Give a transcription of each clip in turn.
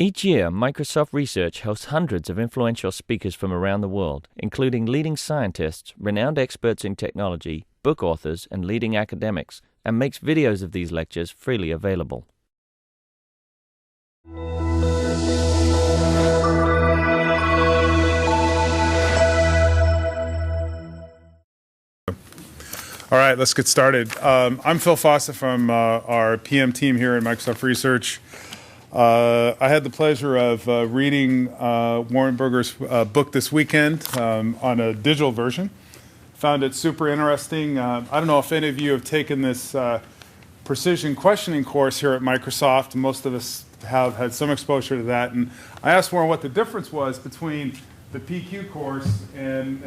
Each year, Microsoft Research hosts hundreds of influential speakers from around the world, including leading scientists, renowned experts in technology, book authors, and leading academics, and makes videos of these lectures freely available. All right, let's get started. I'm Phil Fawcett from our PM team here at Microsoft Research. I had the pleasure of reading Warren Berger's book this weekend on a digital version. Found it super interesting. I don't know if any of you have taken this precision questioning course here at Microsoft. Most of us have had some exposure to that. And I asked Warren what the difference was between the PQ course and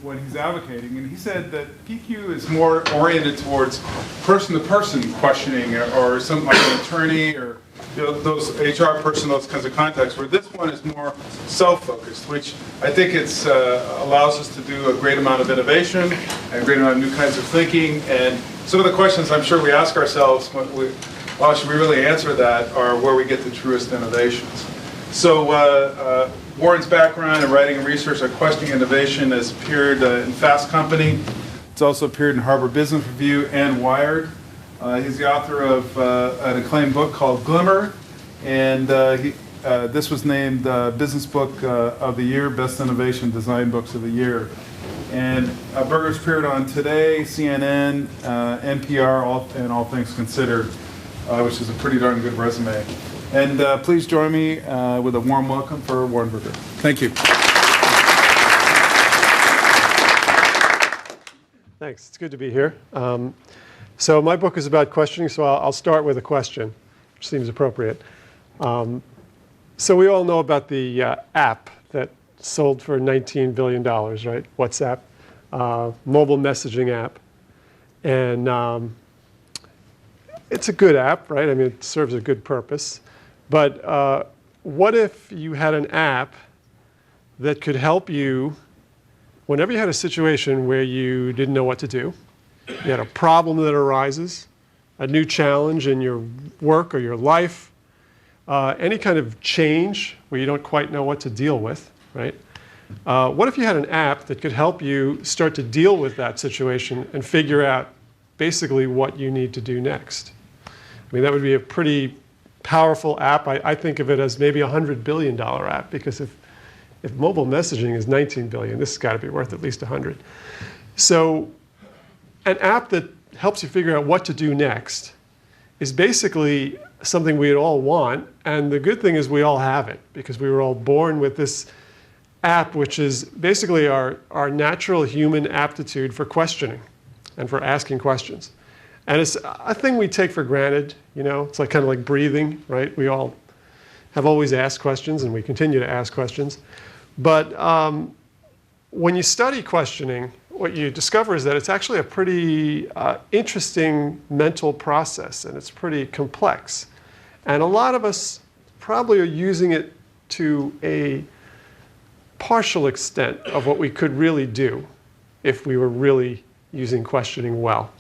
what he's advocating. And he said that PQ is more oriented towards person-to-person questioning or something like an attorney or those HR person, those kinds of contexts, where this one is more self-focused, which I think it's allows us to do a great amount of innovation and a great amount of new kinds of thinking. And some of the questions I'm sure we ask ourselves, well, should we really answer that, are where we get the truest innovations. So Warren's background in writing and research on questioning innovation has appeared in Fast Company. It's also appeared in Harvard Business Review and Wired. He's the author of an acclaimed book called Glimmer, and this was named Business Book of the Year, Best Innovation Design Books of the Year. And Berger's appeared on Today, CNN, NPR, and All Things Considered, which is a pretty darn good resume. And please join me with a warm welcome for Warren Berger. Thank you. Thanks. It's good to be here. So my book is about questioning, so I'll start with a question, which seems appropriate. So we all know about the app that sold for $19 billion, right? WhatsApp, mobile messaging app. And it's a good app, right? I mean, it serves a good purpose. But what if you had an app that could help you whenever you had a situation where you didn't know what to do? You had a problem that arises, a new challenge in your work or your life, any kind of change where you don't quite know what to deal with, right? What if you had an app that could help you start to deal with that situation and figure out basically what you need to do next? I mean, that would be a pretty powerful app. I think of it as maybe a $100 billion app, because if mobile messaging is $19 billion, this has got to be worth at least 100. So an app that helps you figure out what to do next is basically something we all want. And the good thing is we all have it, because we were all born with this app, which is basically our natural human aptitude for questioning and for asking questions. And it's a thing we take for granted, you know. It's like kind of like breathing, right? We all have always asked questions, and we continue to ask questions. But when you study questioning, what you discover is that it's actually a pretty interesting mental process, and it's pretty complex. And a lot of us probably are using it to a partial extent of what we could really do if we were really using questioning well.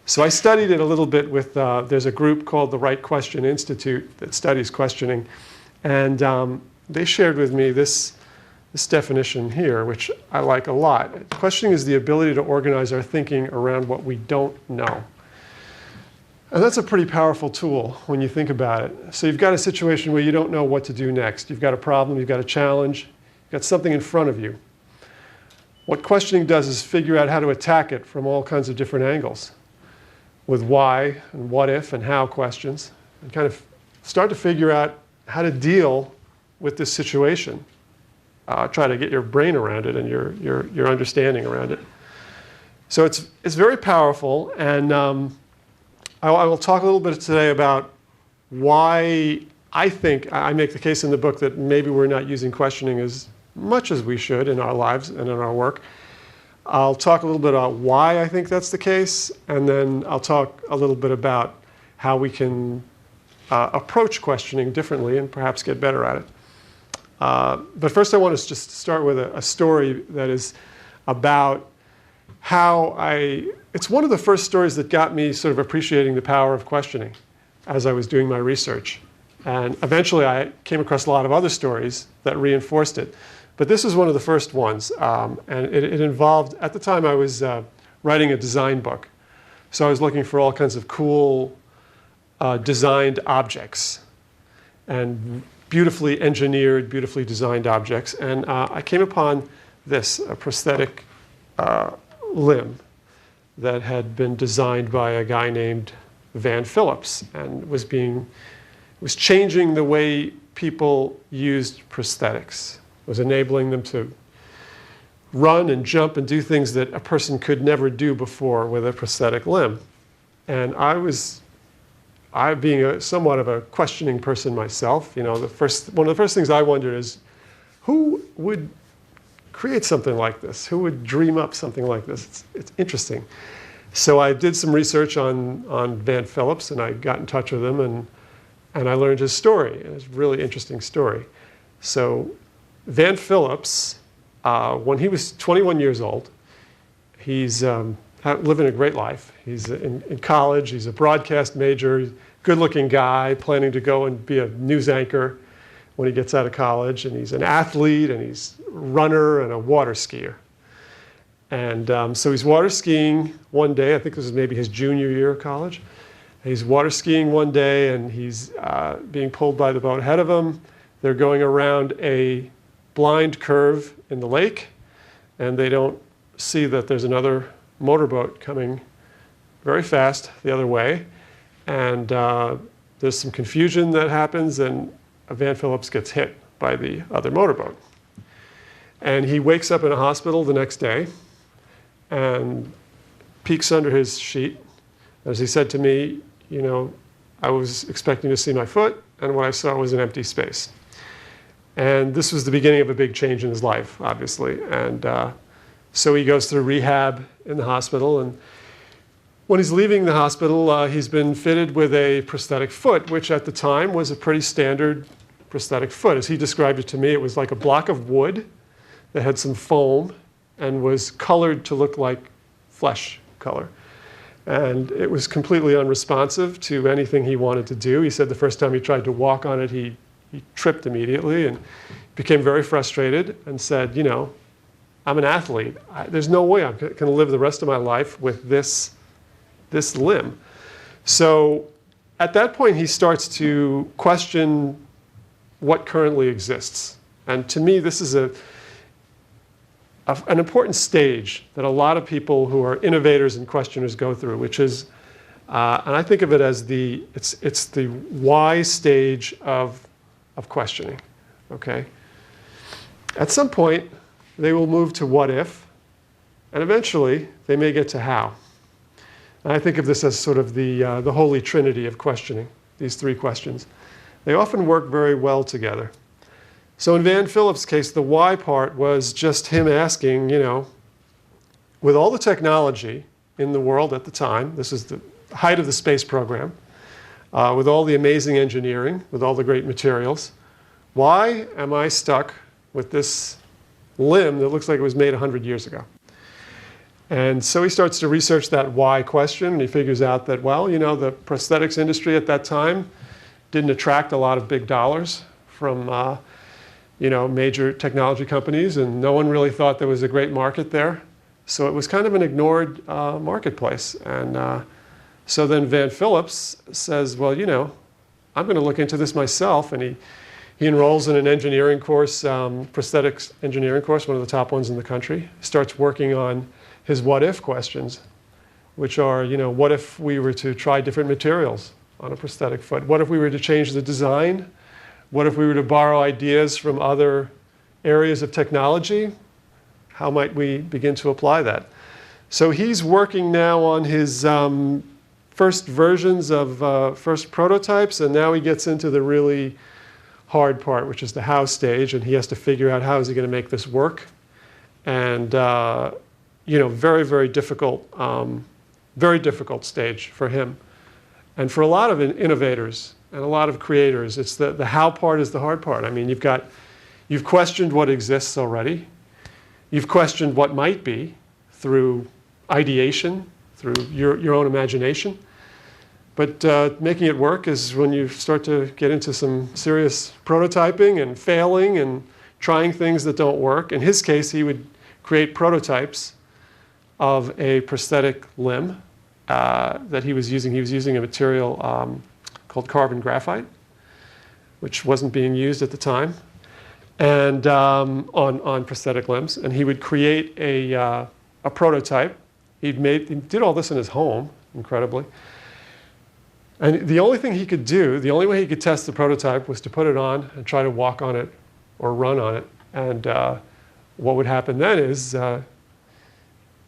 So I studied it a little bit with, there's a group called the Right Question Institute that studies questioning. And they shared with me this definition here, which I like a lot. Questioning is the ability to organize our thinking around what we don't know. And that's a pretty powerful tool when you think about it. So you've got a situation where you don't know what to do next. You've got a problem, you've got a challenge, you've got something in front of you. What questioning does is figure out how to attack it from all kinds of different angles, with why and what if and how questions, and kind of start to figure out how to deal with this situation. Try to get your brain around it and your understanding around it. So it's very powerful, and I will talk a little bit today about why I think, I make the case in the book that maybe we're not using questioning as much as we should in our lives and in our work. I'll talk a little bit about why I think that's the case, and then I'll talk a little bit about how we can approach questioning differently and perhaps get better at it. But first I want to just start with a story that is about how it's one of the first stories that got me sort of appreciating the power of questioning as I was doing my research. And eventually I came across a lot of other stories that reinforced it. But this was one of the first ones. And it involved, at the time I was writing a design book. So I was looking for all kinds of cool designed objects and beautifully engineered, beautifully designed objects. And I came upon this, a prosthetic limb that had been designed by a guy named Van Phillips and was changing the way people used prosthetics. It was enabling them to run and jump and do things that a person could never do before with a prosthetic limb. And I being somewhat of a questioning person myself, one of the first things I wondered is, who would create something like this? Who would dream up something like this? It's interesting. So I did some research on Van Phillips, and I got in touch with him, and I learned his story. And it's a really interesting story. So Van Phillips, when he was 21 years old, he's living a great life. He's in college. He's a broadcast major, good-looking guy, planning to go and be a news anchor when he gets out of college. And he's an athlete, and he's a runner and a water skier. And so he's water skiing one day. I think this was maybe his junior year of college. He's water skiing one day, and he's being pulled by the boat ahead of him. They're going around a blind curve in the lake, and they don't see that there's another motorboat coming very fast the other way. And there's some confusion that happens, and Van Phillips gets hit by the other motorboat. And he wakes up in a hospital the next day and peeks under his sheet. As he said to me, I was expecting to see my foot, and what I saw was an empty space. And this was the beginning of a big change in his life, obviously. And so he goes through rehab in the hospital. And when he's leaving the hospital, he's been fitted with a prosthetic foot, which at the time was a pretty standard prosthetic foot. As he described it to me, it was like a block of wood that had some foam and was colored to look like flesh color. And it was completely unresponsive to anything he wanted to do. He said the first time he tried to walk on it, he tripped immediately and became very frustrated and said, I'm an athlete. There's no way I'm going to live the rest of my life with this limb. So at that point, he starts to question what currently exists. And to me, this is an important stage that a lot of people who are innovators and questioners go through, which is, and I think of it as it's the why stage of questioning, okay? At some point, they will move to what if, and eventually they may get to how. And I think of this as sort of the holy trinity of questioning, these three questions. They often work very well together. So in Van Phillips' case, the why part was just him asking, with all the technology in the world at the time, this is the height of the space program, with all the amazing engineering, with all the great materials, why am I stuck with this limb that looks like it was made 100 years ago? And so he starts to research that why question, and he figures out that, the prosthetics industry at that time didn't attract a lot of big dollars from major technology companies, and no one really thought there was a great market there. So it was kind of an ignored marketplace. And so then Van Phillips says, I'm going to look into this myself. And he enrolls in an engineering course, prosthetics engineering course, one of the top ones in the country. Starts working on his what if questions, which are, what if we were to try different materials on a prosthetic foot? What if we were to change the design? What if we were to borrow ideas from other areas of technology? How might we begin to apply that? So he's working now on his first versions of first prototypes, and now he gets into the really hard part, which is the how stage, and he has to figure out how is he going to make this work. And very, very difficult stage for him. And for a lot of innovators and a lot of creators, it's the how part is the hard part. I mean, you've questioned what exists already. You've questioned what might be through ideation, through your own imagination. But making it work is when you start to get into some serious prototyping and failing and trying things that don't work. In his case, he would create prototypes of a prosthetic limb that he was using. He was using a material called carbon graphite, which wasn't being used at the time, and on prosthetic limbs. And he would create a prototype. He did all this in his home, incredibly. And the only thing he could do, the only way he could test the prototype was to put it on and try to walk on it or run on it. And what would happen then is it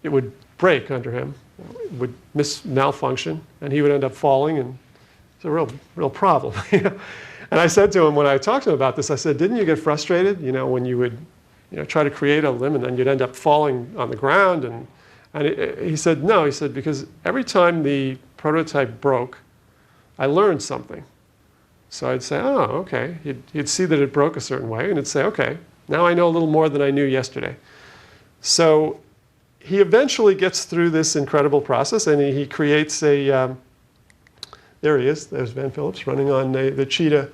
would break under him, it would malfunction, and he would end up falling, and it's a real problem. And I said to him, when I talked to him about this, I said, didn't you get frustrated, when you would try to create a limb and then you'd end up falling on the ground? And he said, no. He said, because every time the prototype broke, I learned something. So I'd say, oh, okay. He'd see that it broke a certain way, and he'd say, okay, now I know a little more than I knew yesterday. So he eventually gets through this incredible process, and he creates there he is. There's Van Phillips running on the cheetah,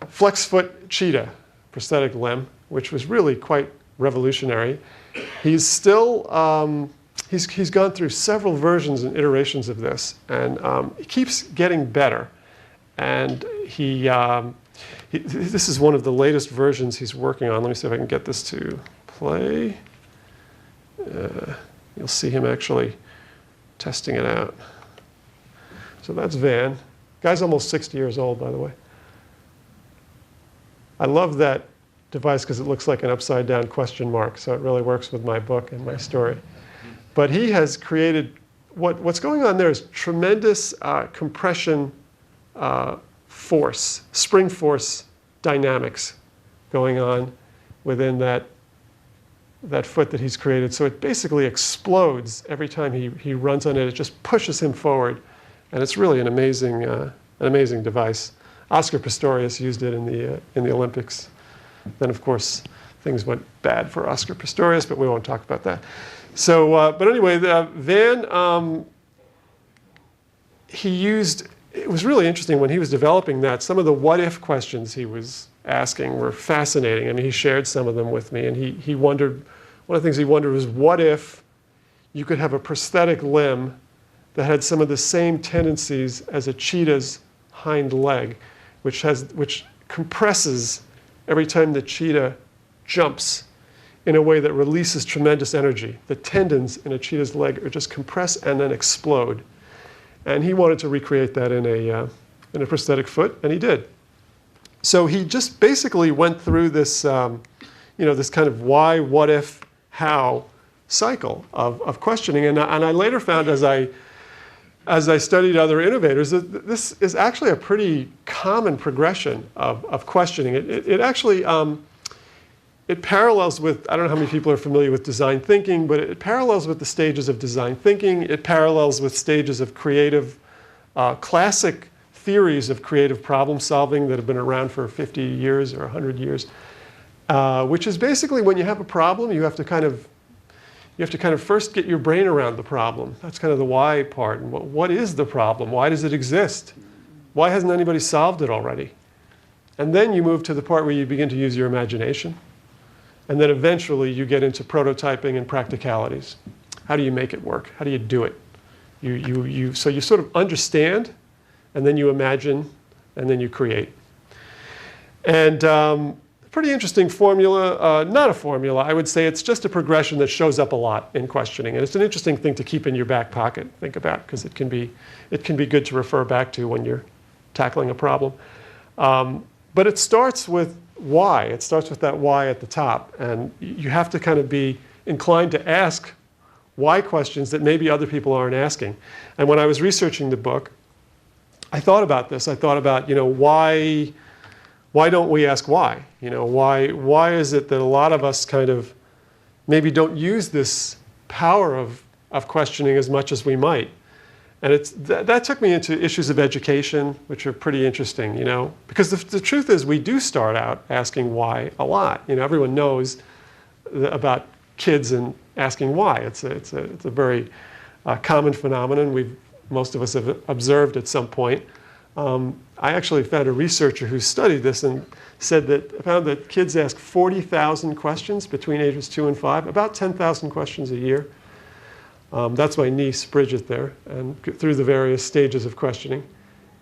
flex foot cheetah prosthetic limb, which was really quite revolutionary. He's still, he's gone through several versions and iterations of this, and he keeps getting better. And this is one of the latest versions he's working on. Let me see if I can get this to play. You'll see him actually testing it out. So that's Van. Guy's almost 60 years old, by the way. I love that device because it looks like an upside-down question mark, so it really works with my book and my story. But he has created, what's going on there is tremendous compression force, spring force dynamics going on within that foot that he's created. So it basically explodes every time he runs on it. It just pushes him forward. And it's really an amazing device. Oscar Pistorius used it in the Olympics. Then, of course, things went bad for Oscar Pistorius, but we won't talk about that. So, but anyway, Van, it was really interesting when he was developing that. Some of the what-if questions he was asking were fascinating. I mean, he shared some of them with me, and he wondered, one of the things he wondered was, what if you could have a prosthetic limb that had some of the same tendencies as a cheetah's hind leg, which compresses every time the cheetah jumps in a way that releases tremendous energy. The tendons in a cheetah's leg are just compress and then explode. And he wanted to recreate that in a prosthetic foot, and he did. So he just basically went through this, this kind of why, what if, how cycle of questioning. And I later found, as I studied other innovators, that this is actually a pretty common progression of questioning. It actually it parallels with, I don't know how many people are familiar with design thinking, but it parallels with the stages of design thinking. It parallels with stages of creative, classic theories of creative problem solving that have been around for 50 years or 100 years, which is basically when you have a problem, you have to kind of first get your brain around the problem. That's kind of the why part. And what is the problem? Why does it exist? Why hasn't anybody solved it already? And then you move to the part where you begin to use your imagination. And then eventually you get into prototyping and practicalities. How do you make it work? How do you do it? So you sort of understand, and then you imagine, and then you create. And pretty interesting formula, not a formula, I would say it's just a progression that shows up a lot in questioning. And it's an interesting thing to keep in your back pocket, think about, because it can be good to refer back to when you're tackling a problem. But it starts with why. It starts with that why at the top. And you have to kind of be inclined to ask why questions that maybe other people aren't asking. And when I was researching the book, I thought about this. I thought about, why don't we ask why? Why is it that a lot of us kind of maybe don't use this power of questioning as much as we might? And that took me into issues of education, which are pretty interesting, because the truth is we do start out asking why a lot. Everyone knows about kids and asking why. It's a very common phenomenon. most of us have observed at some point. I actually found a researcher who studied this and found that kids ask 40,000 questions between ages 2 and 5, about 10,000 questions a year. That's my niece, Bridget, there, and through the various stages of questioning.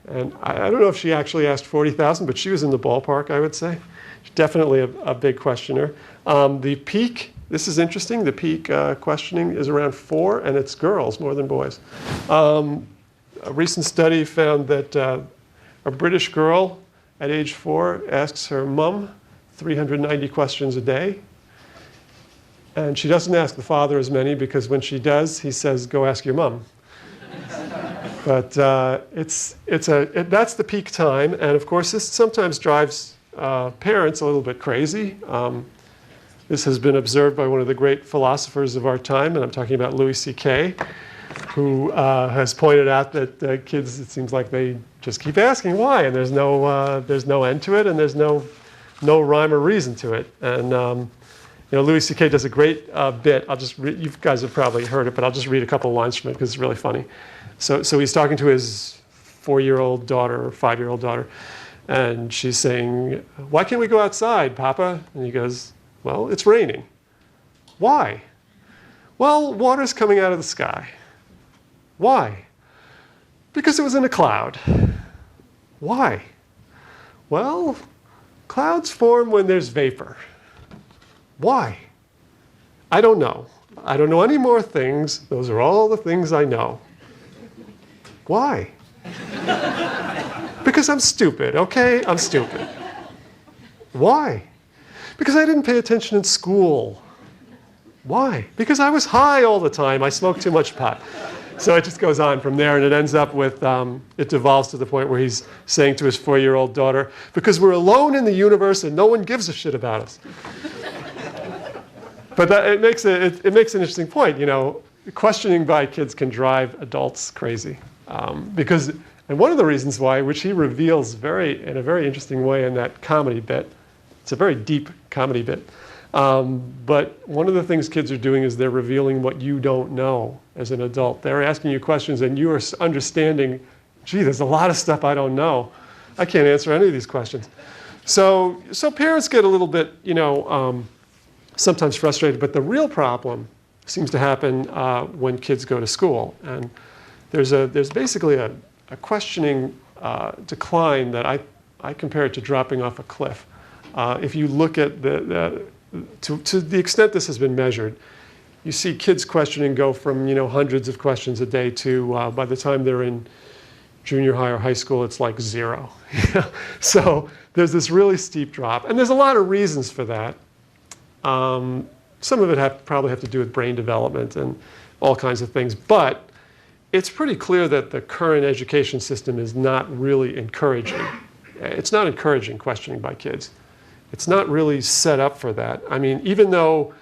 And I don't know if she actually asked 40,000, but she was in the ballpark, I would say. She's definitely a big questioner. The peak, this is interesting, the peak questioning is around 4, and it's girls more than boys. A recent study found that a British girl at age 4 asks her mum 390 questions a day. And she doesn't ask the father as many because when she does, he says, go ask your mum. But that's the peak time. And of course, this sometimes drives parents a little bit crazy. This has been observed by one of the great philosophers of our time, and I'm talking about Louis C.K., who has pointed out that kids, it seems like they just keep asking why, and there's no end to it, and there's no rhyme or reason to it. And Louis C.K. does a great bit. I'll just read, you guys have probably heard it, but I'll just read a couple of lines from it because it's really funny. So he's talking to his 4-year-old daughter or 5-year-old daughter, and she's saying, "Why can't we go outside, Papa?" And he goes, "Well, it's raining." "Why?" "Well, water's coming out of the sky." "Why?" "Because it was in a cloud." "Why?" "Well, clouds form when there's vapor." "Why?" "I don't know. I don't know any more things. Those are all the things I know." "Why?" "Because I'm stupid, okay? I'm stupid." "Why?" "Because I didn't pay attention in school." "Why?" "Because I was high all the time. I smoked too much pot." So it just goes on from there, and it ends up with, it devolves to the point where he's saying to his 4-year-old daughter, "Because we're alone in the universe and no one gives a shit about us." But it makes an interesting point. Questioning by kids can drive adults crazy. And one of the reasons why, which he reveals in a very interesting way in that comedy bit, it's a very deep comedy bit, but one of the things kids are doing is they're revealing what you don't know as an adult. They're asking you questions and you are understanding, gee, there's a lot of stuff I don't know. I can't answer any of these questions. So parents get a little bit, sometimes frustrated, but the real problem seems to happen when kids go to school. And there's basically a questioning decline that I compare it to dropping off a cliff. If you look at to the extent this has been measured, you see kids questioning go from hundreds of questions a day to by the time they're in junior high or high school, it's like 0. So there's this really steep drop, and there's a lot of reasons for that. Some of it probably have to do with brain development and all kinds of things, but it's pretty clear that the current education system is not really encouraging. It's not encouraging questioning by kids. It's not really set up for that. I mean, even though,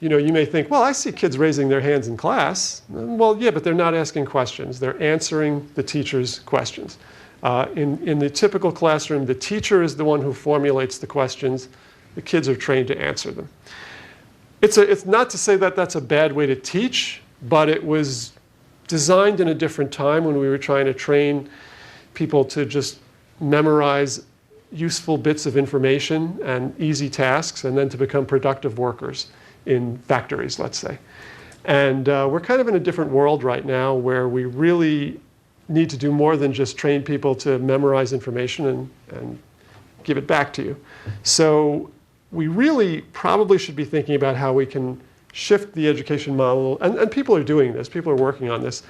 you may think, well, I see kids raising their hands in class. Well, yeah, but they're not asking questions. They're answering the teacher's questions. In the typical classroom, the teacher is the one who formulates the questions. The kids are trained to answer them. It's not to say that that's a bad way to teach, but it was designed in a different time when we were trying to train people to just memorize useful bits of information and easy tasks, and then to become productive workers in factories, let's say. And we're kind of in a different world right now where we really need to do more than just train people to memorize information and give it back to you. So we really probably should be thinking about how we can shift the education model, and people are doing this, people are working on this,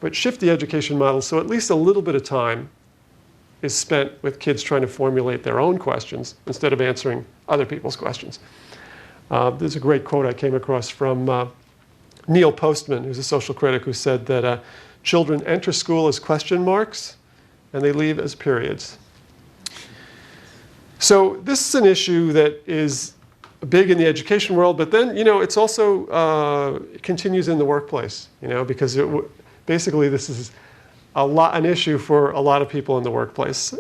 but shift the education model so at least a little bit of time is spent with kids trying to formulate their own questions instead of answering other people's questions. There's a great quote I came across from Neil Postman, who's a social critic, who said that children enter school as question marks and they leave as periods. So this is an issue that is big in the education world, but then, it's also continues in the workplace, because basically this is an issue for a lot of people in the workplace.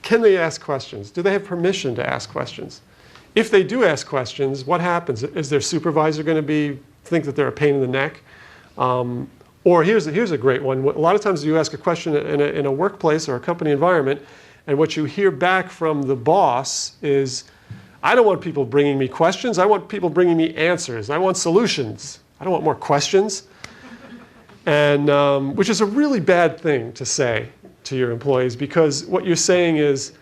Can they ask questions? Do they have permission to ask questions? If they do ask questions, what happens? Is their supervisor going to think that they're a pain in the neck? Or here's a great one. A lot of times you ask a question in a workplace or a company environment, and what you hear back from the boss is, I don't want people bringing me questions. I want people bringing me answers. I want solutions. I don't want more questions. And which is a really bad thing to say to your employees, because what you're saying is,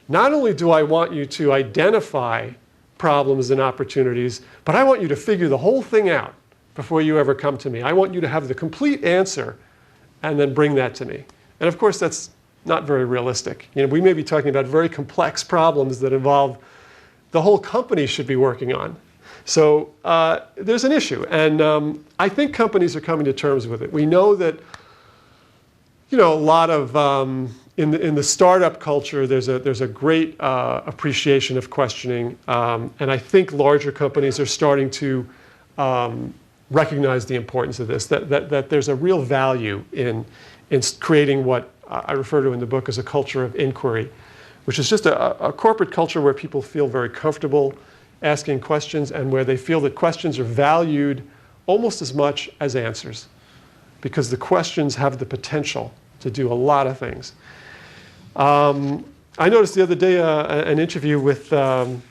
not only do I want you to identify problems and opportunities, but I want you to figure the whole thing out before you ever come to me. I want you to have the complete answer and then bring that to me. And of course, that's not very realistic. We may be talking about very complex problems that involve the whole company should be working on. So there's an issue. And I think companies are coming to terms with it. We know that, a lot of, in the startup culture, there's a great appreciation of questioning. And I think larger companies are starting to recognize the importance of this, that there's a real value in creating what I refer to in the book as a culture of inquiry, which is just a corporate culture where people feel very comfortable asking questions and where they feel that questions are valued almost as much as answers, because the questions have the potential to do a lot of things. I noticed the other day an interview with an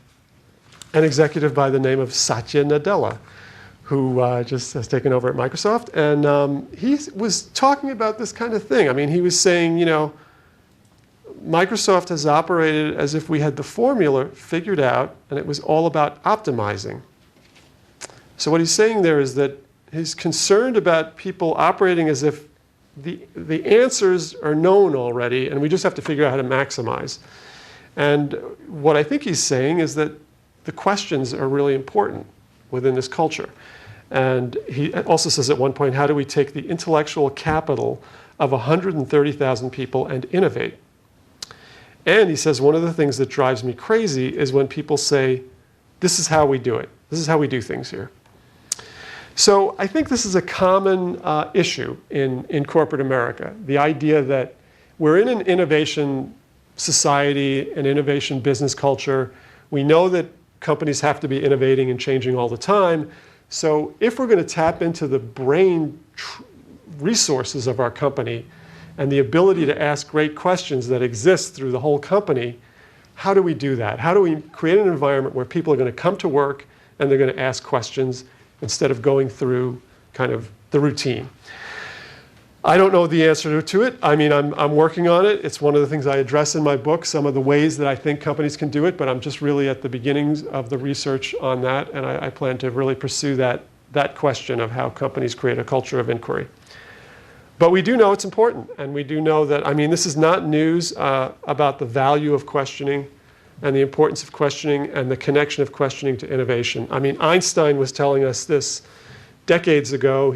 executive by the name of Satya Nadella, who just has taken over at Microsoft. And he was talking about this kind of thing. I mean, he was saying, Microsoft has operated as if we had the formula figured out and it was all about optimizing. So what he's saying there is that he's concerned about people operating as if the answers are known already and we just have to figure out how to maximize. And what I think he's saying is that the questions are really important within this culture. And he also says at one point, how do we take the intellectual capital of 130,000 people and innovate? And he says, one of the things that drives me crazy is when people say, this is how we do it. This is how we do things here. So I think this is a common issue in corporate America. The idea that we're in an innovation society, an innovation business culture. We know that companies have to be innovating and changing all the time. So if we're going to tap into the brain resources of our company and the ability to ask great questions that exist through the whole company, how do we do that? How do we create an environment where people are going to come to work and they're going to ask questions instead of going through kind of the routine? I don't know the answer to it. I mean, I'm working on it. It's one of the things I address in my book, some of the ways that I think companies can do it, but I'm just really at the beginnings of the research on that, and I plan to really pursue that question of how companies create a culture of inquiry. But we do know it's important, and we do know that, I mean, this is not news about the value of questioning and the importance of questioning and the connection of questioning to innovation. I mean, Einstein was telling us this decades ago.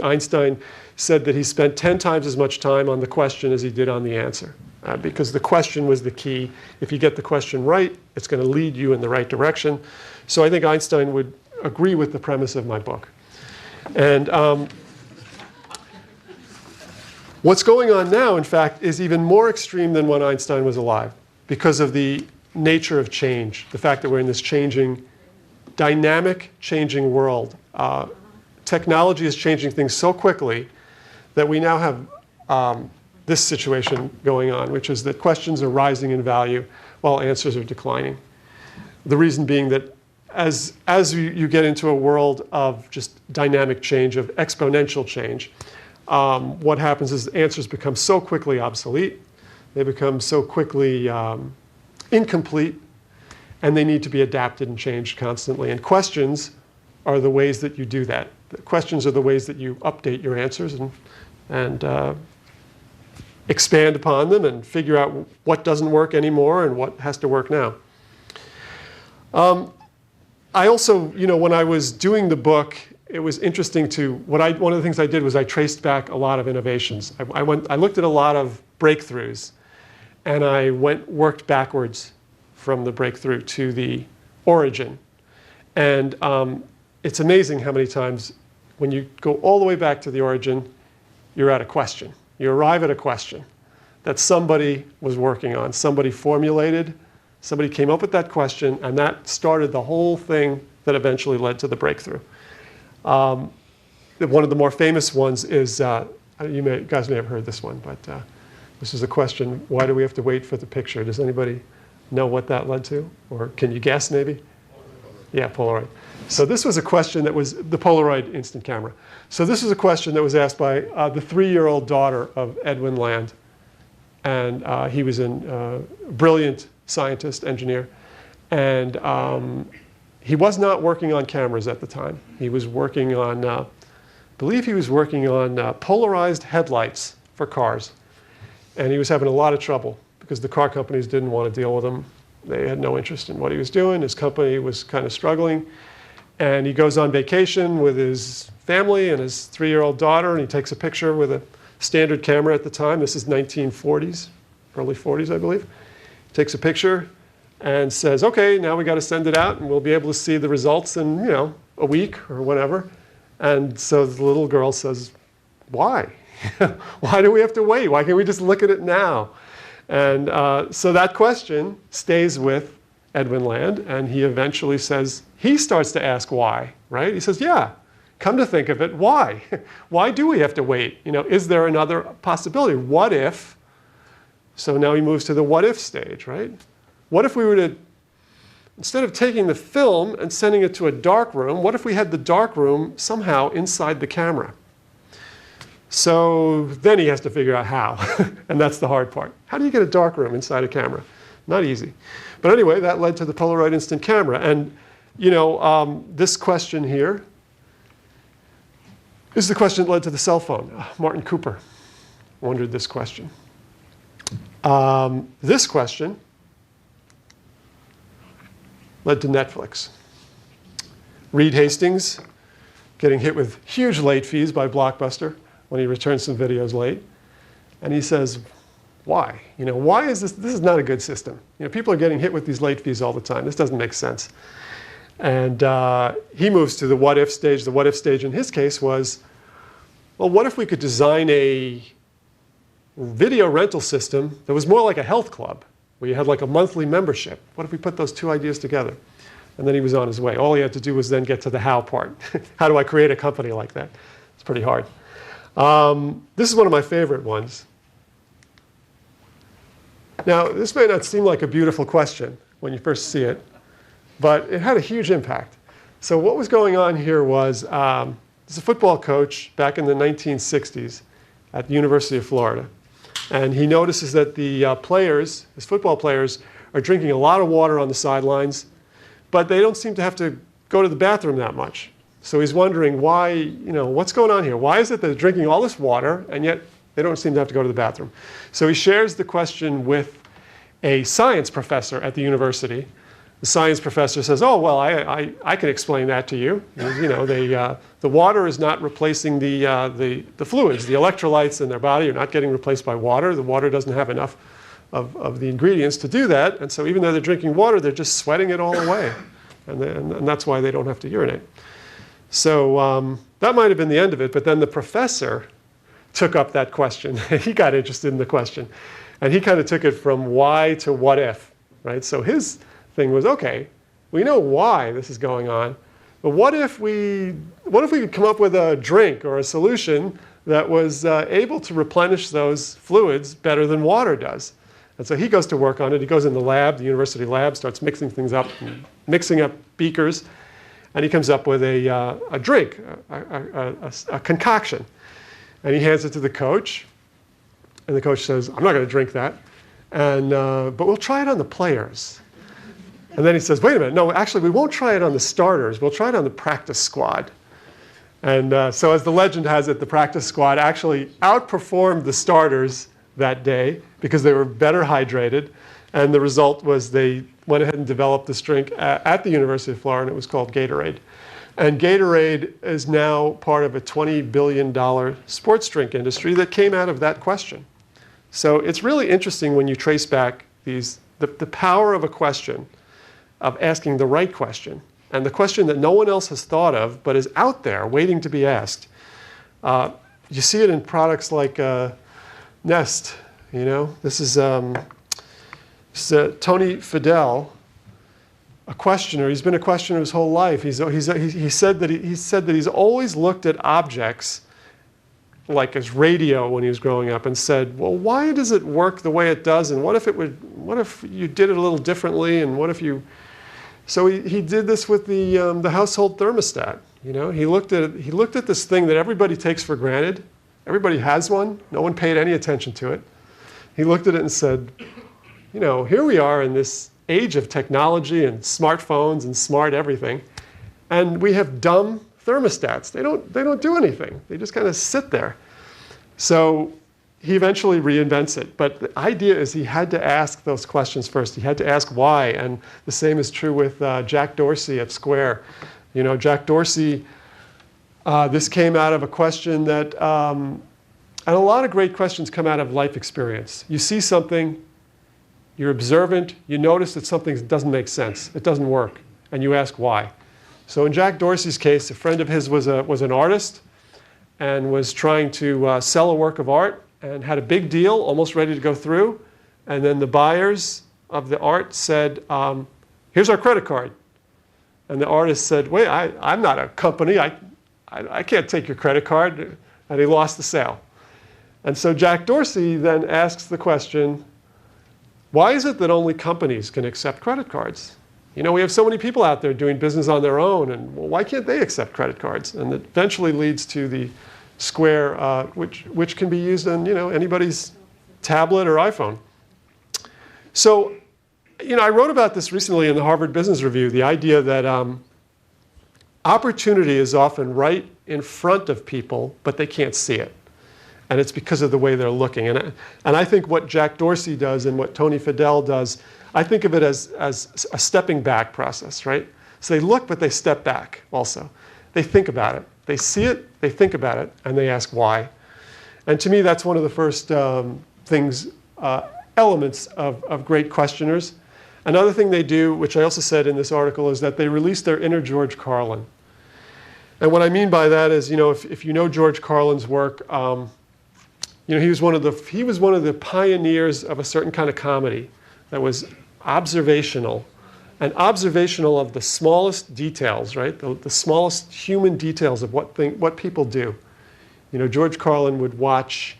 Einstein said that he spent 10 times as much time on the question as he did on the answer, because the question was the key. If you get the question right, it's going to lead you in the right direction. So I think Einstein would agree with the premise of my book. And what's going on now, in fact, is even more extreme than when Einstein was alive, because of the nature of change, the fact that we're in this dynamic changing world. Technology is changing things so quickly that we now have this situation going on, which is that questions are rising in value while answers are declining. The reason being that as you get into a world of just dynamic change, of exponential change, what happens is answers become so quickly obsolete, they become so quickly incomplete, and they need to be adapted and changed constantly. And questions are the ways that you do that. The questions are the ways that you update your answers and expand upon them and figure out what doesn't work anymore and what has to work now. I also, when I was doing the book, it was interesting one of the things I did was I traced back a lot of innovations. I looked at a lot of breakthroughs, and I worked backwards from the breakthrough to the origin. And it's amazing how many times when you go all the way back to the origin, you're at a question. You arrive at a question that somebody was working on, somebody formulated, somebody came up with that question, and that started the whole thing that eventually led to the breakthrough. one of the more famous ones is, you guys may have heard this one, but this is a question, why do we have to wait for the picture? Does anybody know what that led to? Or can you guess maybe? Yeah, Polaroid. So this was a question that was the Polaroid instant camera. So this was a question that was asked by the 3-year-old daughter of Edwin Land. And he was a brilliant scientist, engineer. And he was not working on cameras at the time. He was working on, I believe he was working on polarized headlights for cars. And he was having a lot of trouble because the car companies didn't want to deal with him. They had no interest in what he was doing. His company was kind of struggling. And he goes on vacation with his family and his 3-year-old daughter, and he takes a picture with a standard camera at the time. This is 1940s, early 40s, I believe. Takes a picture and says, okay, now we got to send it out, and we'll be able to see the results in, a week or whatever. And so the little girl says, why? Why do we have to wait? Why can't we just look at it now? And so that question stays with Edwin Land, and he eventually says, he starts to ask why, right? He says, yeah, come to think of it, why? Why do we have to wait? Is there another possibility? What if? So now he moves to the what if stage, right? What if we were to, instead of taking the film and sending it to a dark room, what if we had the dark room somehow inside the camera? So then he has to figure out how, and that's the hard part. How do you get a dark room inside a camera? Not easy. But anyway, that led to the Polaroid instant camera. And this question here is the question that led to the cell phone. Martin Cooper wondered this question. This question led to Netflix. Reed Hastings getting hit with huge late fees by Blockbuster when he returns some videos late. And he says, why? Why is this? This is not a good system. People are getting hit with these late fees all the time. This doesn't make sense. And he moves to the what if stage. The what if stage in his case was, well, what if we could design a video rental system that was more like a health club, where you had like a monthly membership? What if we put those two ideas together? And then he was on his way. All he had to do was then get to the how part. How do I create a company like that? It's pretty hard. This is one of my favorite ones. Now, this may not seem like a beautiful question when you first see it, but it had a huge impact. So what was going on here was, there's a football coach back in the 1960s at the University of Florida. And he notices that the players, his football players, are drinking a lot of water on the sidelines, but they don't seem to have to go to the bathroom that much. So he's wondering why, what's going on here? Why is it that they're drinking all this water, and yet they don't seem to have to go to the bathroom? So he shares the question with a science professor at the university. The science professor says, oh, well, I can explain that to you. The water is not replacing the fluids. The electrolytes in their body are not getting replaced by water. The water doesn't have enough of the ingredients to do that. And so even though they're drinking water, they're just sweating it all away. And that's why they don't have to urinate. So that might have been the end of it. But then the professor took up that question. He got interested in the question. And he kind of took it from why to what if, right? So his thing was, okay, we know why this is going on, but what if we could come up with a drink or a solution that was able to replenish those fluids better than water does? And so he goes to work on it. He goes in the lab, the university lab, starts mixing things up, mixing up beakers, and he comes up with a drink, a concoction. And he hands it to the coach, and the coach says, I'm not going to drink that, but we'll try it on the players. And then he says, wait a minute, no, actually, we won't try it on the starters. We'll try it on the practice squad. And so as the legend has it, the practice squad actually outperformed the starters that day because they were better hydrated. And the result was they went ahead and developed this drink at the University of Florida, and it was called Gatorade. And Gatorade is now part of a $20 billion sports drink industry that came out of that question. So it's really interesting when you trace back the power of a question, of asking the right question, and the question that no one else has thought of but is out there waiting to be asked. You see it in products like Nest. This is Tony Fadell a questioner. He's been a questioner his whole life. He said that he's always looked at objects like his radio when he was growing up and said, well, why does it work the way it does? And what if you did it a little differently? And what if you... So he did this with the household thermostat. He looked at this thing that everybody takes for granted. Everybody has one. No one paid any attention to it. He looked at it and said, here we are in this age of technology and smartphones and smart everything, and we have dumb thermostats. They don't do anything. They just kind of sit there. So he eventually reinvents it. But the idea is he had to ask those questions first. He had to ask why. And the same is true with Jack Dorsey at Square. Jack Dorsey, this came out of a question that, and a lot of great questions come out of life experience. You see something, you're observant, you notice that something doesn't make sense, it doesn't work, and you ask why. So in Jack Dorsey's case, a friend of his was an artist and was trying to sell a work of art and had a big deal, almost ready to go through. And then the buyers of the art said, here's our credit card. And the artist said, wait, I'm not a company. I can't take your credit card. And he lost the sale. And so Jack Dorsey then asks the question, why is it that only companies can accept credit cards? We have so many people out there doing business on their own, and well, why can't they accept credit cards? And it eventually leads to the Square, which can be used on anybody's tablet or iPhone. So, I wrote about this recently in the Harvard Business Review, the idea that opportunity is often right in front of people, but they can't see it. And it's because of the way they're looking. And I think what Jack Dorsey does and what Tony Fadell does, I think of it as a stepping back process, right? So they look, but they step back also. They think about it. They see it, they think about it, and they ask why. And to me, that's one of the first elements of great questioners. Another thing they do, which I also said in this article, is that they release their inner George Carlin. And what I mean by that is, if you know George Carlin's work, he was one of the pioneers of a certain kind of comedy that was observational, and observational of the smallest details, right? The smallest human details of what people do. George Carlin would watch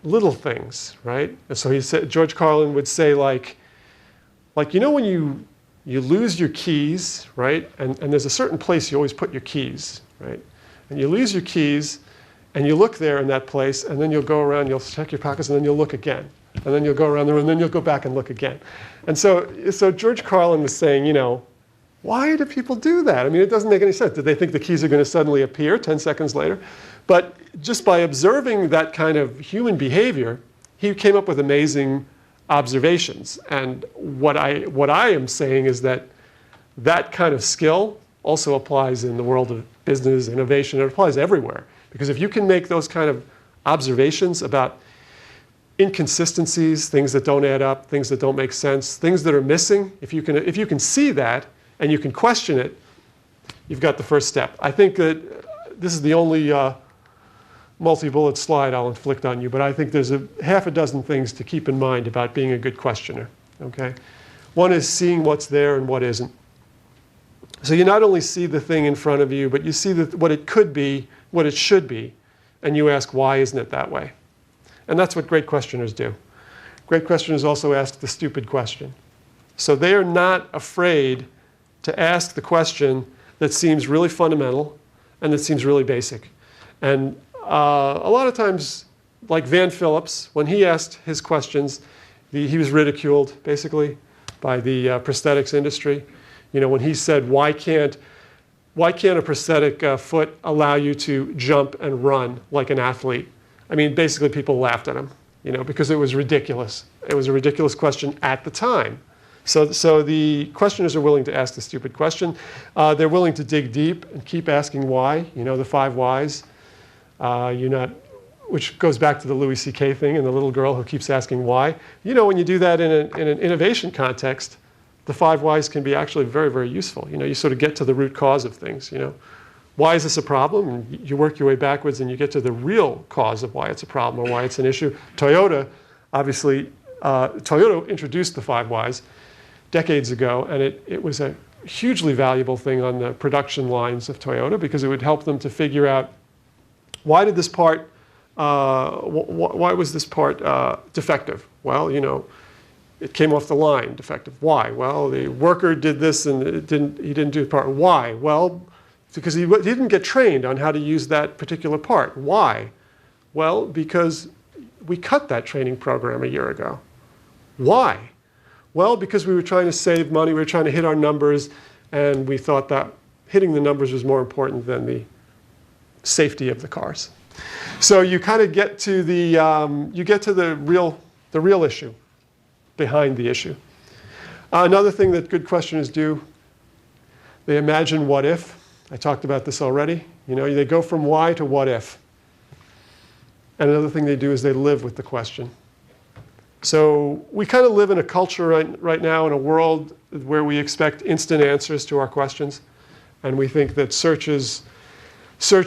little things, right? And so George Carlin would say like when you lose your keys, right? And there's a certain place you always put your keys, right? And you lose your keys, and you look there in that place, and then you'll go around, you'll check your pockets, and then you'll look again. And then you'll go around the room, and then you'll go back and look again. And so George Carlin was saying, why do people do that? I mean, it doesn't make any sense. Did they think the keys are going to suddenly appear 10 seconds later? But just by observing that kind of human behavior, he came up with amazing observations. And what I am saying is that kind of skill also applies in the world of business, innovation. It applies everywhere. Because if you can make those kind of observations about inconsistencies, things that don't add up, things that don't make sense, things that are missing, if you can see that and you can question it, you've got the first step. I think that this is the only multi-bullet slide I'll inflict on you, but I think there's half a dozen things to keep in mind about being a good questioner. Okay? One is seeing what's there and what isn't. So you not only see the thing in front of you, but you see what it could be, what it should be, and you ask, why isn't it that way? And that's what great questioners do. Great questioners also ask the stupid question. So they are not afraid to ask the question that seems really fundamental and that seems really basic. And a lot of times, like Van Phillips, when he asked his questions, he was ridiculed, basically, by the prosthetics industry. When he said, why can't a prosthetic foot allow you to jump and run like an athlete? I mean, basically people laughed at him, because it was ridiculous. It was a ridiculous question at the time. So the questioners are willing to ask the stupid question. They're willing to dig deep and keep asking why, the 5 whys. Which goes back to the Louis C.K. thing and the little girl who keeps asking why. When you do that in an innovation context, the 5 whys can be actually very, very useful. You sort of get to the root cause of things, Why is this a problem? And you work your way backwards and you get to the real cause of why it's a problem or why it's an issue. Toyota, obviously, Toyota introduced the 5 whys decades ago, and it was a hugely valuable thing on the production lines of Toyota because it would help them to figure out why was this part defective? Well, it came off the line defective. Why? Well, the worker did this and he didn't do the part. Why? Well, because he didn't get trained on how to use that particular part. Why? Well, because we cut that training program a year ago. Why? Well, because we were trying to save money, we were trying to hit our numbers, and we thought that hitting the numbers was more important than the safety of the cars. So you kind of get to the real issue behind the issue. Another thing that good questioners do, they imagine what if. I talked about this already. They go from why to what if. And another thing they do is they live with the question. So we kind of live in a culture right now, in a world where we expect instant answers to our questions. And we think that search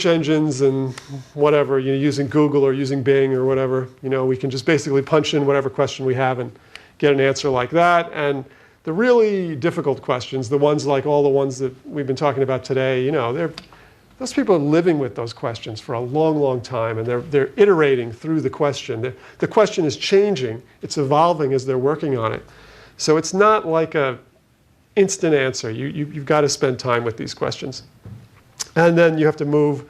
engines and whatever, using Google or using Bing or whatever, we can just basically punch in whatever question we have and get an answer like that. And the really difficult questions, the ones like all the ones that we've been talking about today, those people are living with those questions for a long, long time, and they're iterating through the question. The question is changing. It's evolving as they're working on it. So it's not like an instant answer. You've got to spend time with these questions. And then you have to move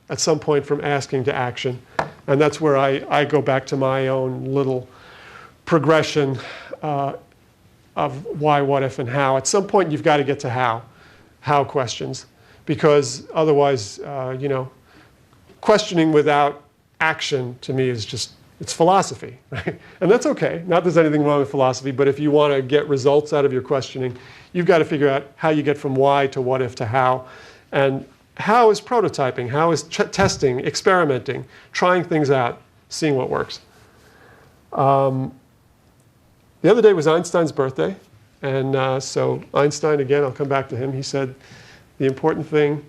at some point from asking to action. And that's where I go back to my own little progression of why, what if, and how. At some point, you've got to get to how questions. Because otherwise, questioning without action to me is just, it's philosophy, right? And that's okay. Not that there's anything wrong with philosophy, but if you want to get results out of your questioning, you've got to figure out how you get from why to what if to how. And how is prototyping, how is testing, experimenting, trying things out, seeing what works. The other day was Einstein's birthday. And so Einstein, again, I'll come back to him. He said, the important thing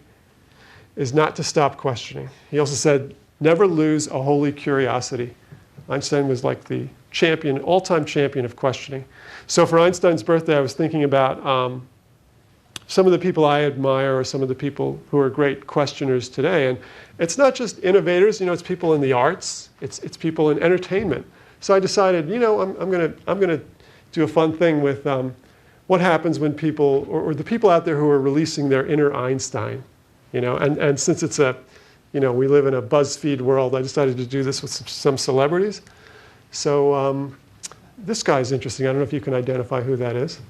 is not to stop questioning. He also said, never lose a holy curiosity. Einstein was like the champion, all-time champion of questioning. So for Einstein's birthday, I was thinking about some of the people I admire or some of the people who are great questioners today. And it's not just innovators, it's people in the arts, it's people in entertainment. So I decided, I'm gonna do a fun thing with what happens when people, or the people out there who are releasing their inner Einstein, and since it's we live in a BuzzFeed world, I decided to do this with some celebrities. So this guy's interesting. I don't know if you can identify who that is.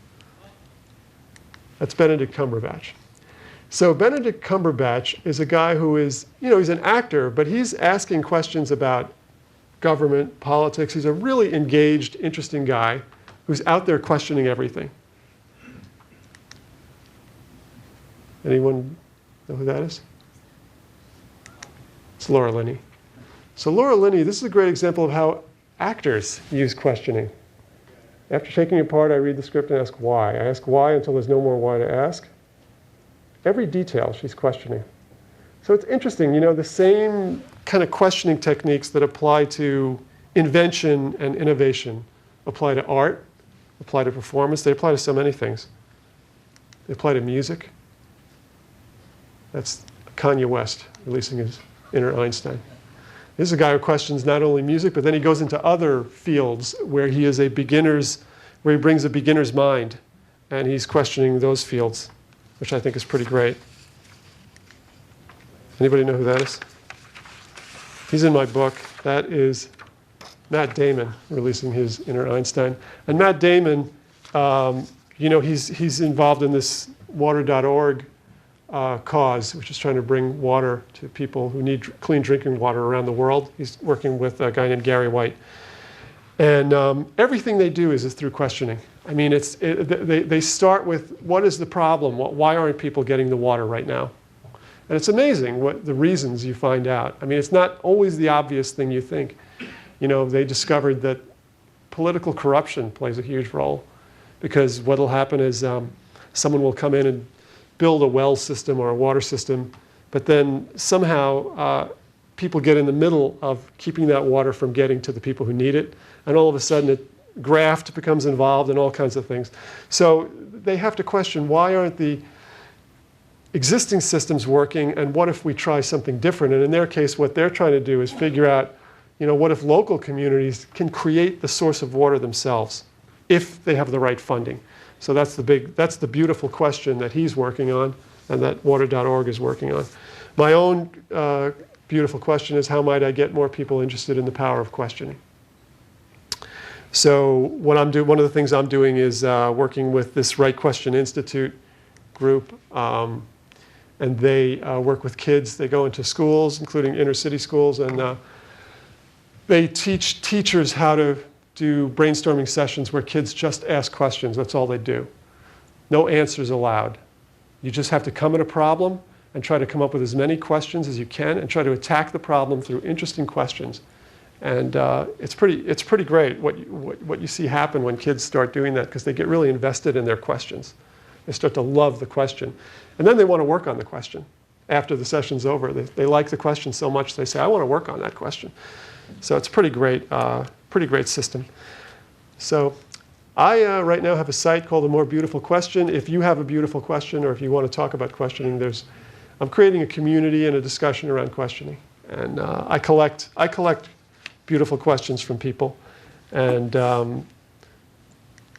That's Benedict Cumberbatch. So Benedict Cumberbatch is a guy who is, he's an actor, but he's asking questions about government, politics. He's a really engaged, interesting guy who's out there questioning everything. Anyone know who that is? It's Laura Linney. So Laura Linney, this is a great example of how actors use questioning. After taking it apart, I read the script and ask why. I ask why until there's no more why to ask. Every detail she's questioning. So it's interesting, the same kind of questioning techniques that apply to invention and innovation apply to art, apply to performance, they apply to so many things. They apply to music. That's Kanye West releasing his inner Einstein. This is a guy who questions not only music, but then he goes into other fields where he brings a beginner's mind, and he's questioning those fields, which I think is pretty great. Anybody know who that is? He's in my book. That is Matt Damon releasing his inner Einstein. And Matt Damon, he's involved in this water.org cause, which is trying to bring water to people who need clean drinking water around the world. He's working with a guy named Gary White. And everything they do is through questioning. I mean, they start with, what is the problem? Why aren't people getting the water right now? And it's amazing what the reasons you find out. I mean, it's not always the obvious thing you think. They discovered that political corruption plays a huge role, because what will happen is someone will come in and build a well system or a water system, but then somehow people get in the middle of keeping that water from getting to the people who need it, and all of a sudden graft becomes involved and all kinds of things. So they have to question, why aren't the existing systems working, and what if we try something different? And in their case, what they're trying to do is figure out, what if local communities can create the source of water themselves if they have the right funding? So that's the beautiful question that he's working on and that water.org is working on. My own beautiful question is, how might I get more people interested in the power of questioning? So one of the things I'm doing is working with this Right Question Institute group, and they work with kids. They go into schools, including inner city schools, and they teach teachers how to do brainstorming sessions where kids just ask questions. That's all they do. No answers allowed. You just have to come at a problem and try to come up with as many questions as you can and try to attack the problem through interesting questions. And it's pretty great what you see happen when kids start doing that, because they get really invested in their questions. They start to love the question. And then they want to work on the question after the session's over. They like the question so much they say, I want to work on that question. So it's pretty great system. So I right now have a site called A More Beautiful Question. If you have a beautiful question, or if you want to talk about questioning, I'm creating a community and a discussion around questioning. And I collect beautiful questions from people. And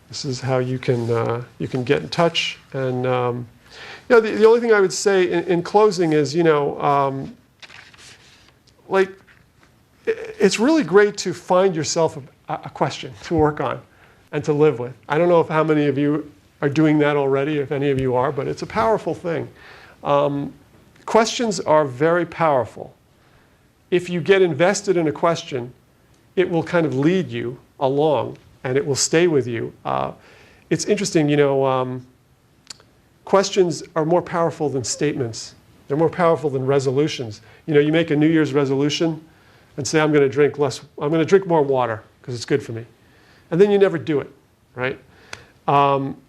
this is how you can get in touch. And the only thing I would say in closing is, it's really great to find yourself a question to work on and to live with. I don't know how many of you are doing that already, if any of you are, but it's a powerful thing. Questions are very powerful. If you get invested in a question, it will kind of lead you along, and it will stay with you. It's interesting, questions are more powerful than statements. They're more powerful than resolutions. You make a New Year's resolution and say, I'm going to drink more water because it's good for me. And then you never do it, right?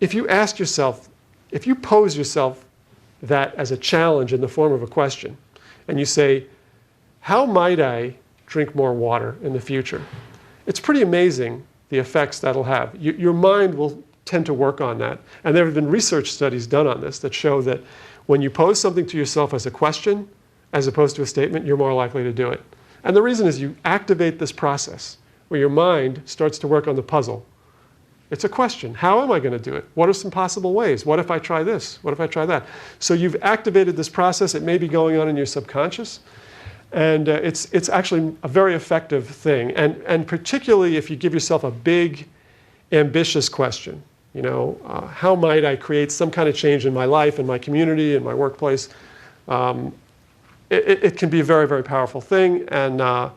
If you pose yourself that as a challenge in the form of a question, and you say, how might I drink more water in the future? It's pretty amazing the effects that'll have. Your mind will tend to work on that. And there have been research studies done on this that show that when you pose something to yourself as a question, as opposed to a statement, you're more likely to do it. And the reason is you activate this process where your mind starts to work on the puzzle. It's a question. How am I going to do it? What are some possible ways? What if I try this? What if I try that? So you've activated this process. It may be going on in your subconscious. And it's actually a very effective thing. And particularly if you give yourself a big, ambitious question. How might I create some kind of change in my life, in my community, in my workplace? It can be a very, very powerful thing. And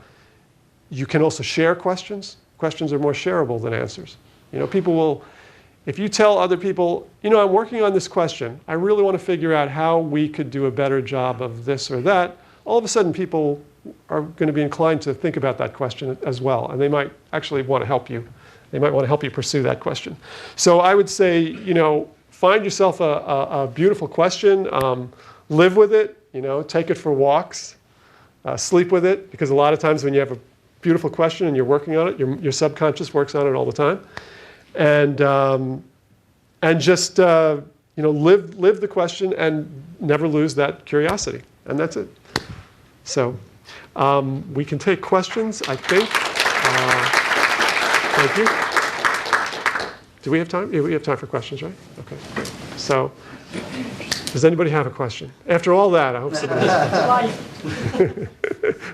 you can also share questions. Questions are more shareable than answers. People will, if you tell other people, I'm working on this question. I really want to figure out how we could do a better job of this or that. All of a sudden, people are going to be inclined to think about that question as well. And they might actually want to help you. They might want to help you pursue that question. So I would say, find yourself a beautiful question. Live with it. Take it for walks. Sleep with it. Because a lot of times when you have a beautiful question and you're working on it, your subconscious works on it all the time. And just live the question and never lose that curiosity. And that's it. So we can take questions, I think. Thank you. Do we have time? Yeah, we have time for questions, right? Okay. So does anybody have a question? After all that, I hope somebody has. Why?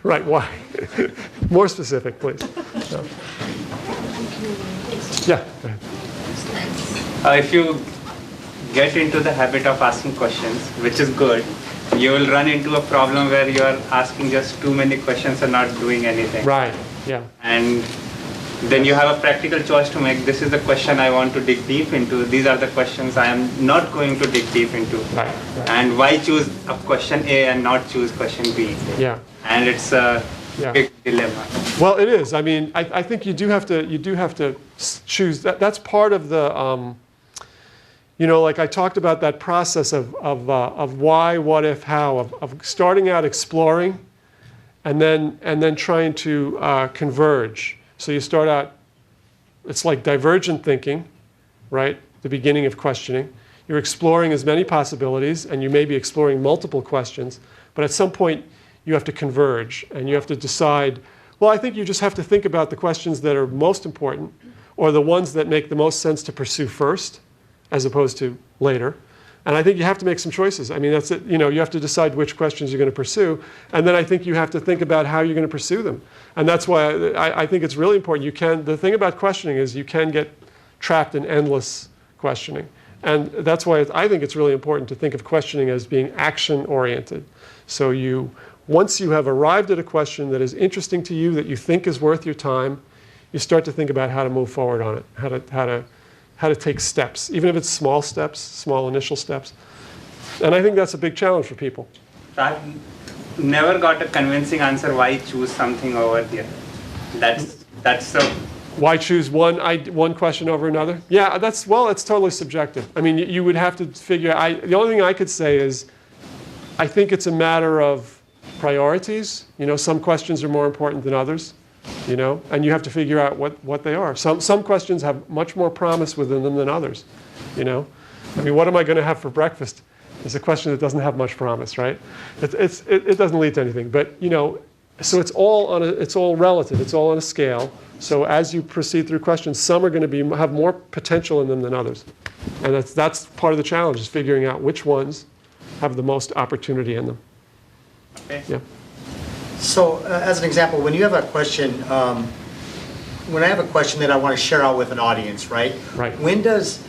Right, why? More specific, please. So. Yeah, go ahead. If you get into the habit of asking questions, which is good, you will run into a problem where you are asking just too many questions and not doing anything. Right, yeah. And then you have a practical choice to make. This is the question I want to dig deep into. These are the questions I am not going to dig deep into. Right. And why choose a question A and not choose question B? Yeah. And it's a big dilemma. Well, it is. I mean, I think you do have to choose. That's part of the. Like I talked about that process of why, what if, how, of starting out exploring, and then trying to converge. So you start out It's like divergent thinking, right? The beginning of questioning. You're exploring as many possibilities, and you may be exploring multiple questions, but at some point you have to converge, and you have to decide, well, I think you just have to think about the questions that are most important, or the ones that make the most sense to pursue first, as opposed to later. And I think you have to make some choices. I mean, that's it. You know, you have to decide which questions you're going to pursue, and then I think you have to think about how you're going to pursue them. And that's why I think it's really important. The thing about questioning is you can get trapped in endless questioning. And that's why I think it's really important to think of questioning as being action-oriented. So once you have arrived at a question that is interesting to you, that you think is worth your time, you start to think about how to move forward on it, how to take steps, even if it's small steps, small initial steps. And I think that's a big challenge for people. I've never got a convincing answer why choose something over the other. That's so. Why choose one question over another? Yeah, it's totally subjective. I mean, you would have to figure. The only thing I could say is, I think it's a matter of priorities. You know, some questions are more important than others. You know, and you have to figure out what they are. Some questions have much more promise within them than others. You know, I mean, what am I going to have for breakfast? Is a question that doesn't have much promise, right? It doesn't lead to anything. But you know, so it's all relative. It's all on a scale. So as you proceed through questions, some are going to have more potential in them than others, and that's part of the challenge, is figuring out which ones have the most opportunity in them. Okay. Yeah. So, as an example, when you have a question, when I have a question that I want to share out with an audience, right? Right. When does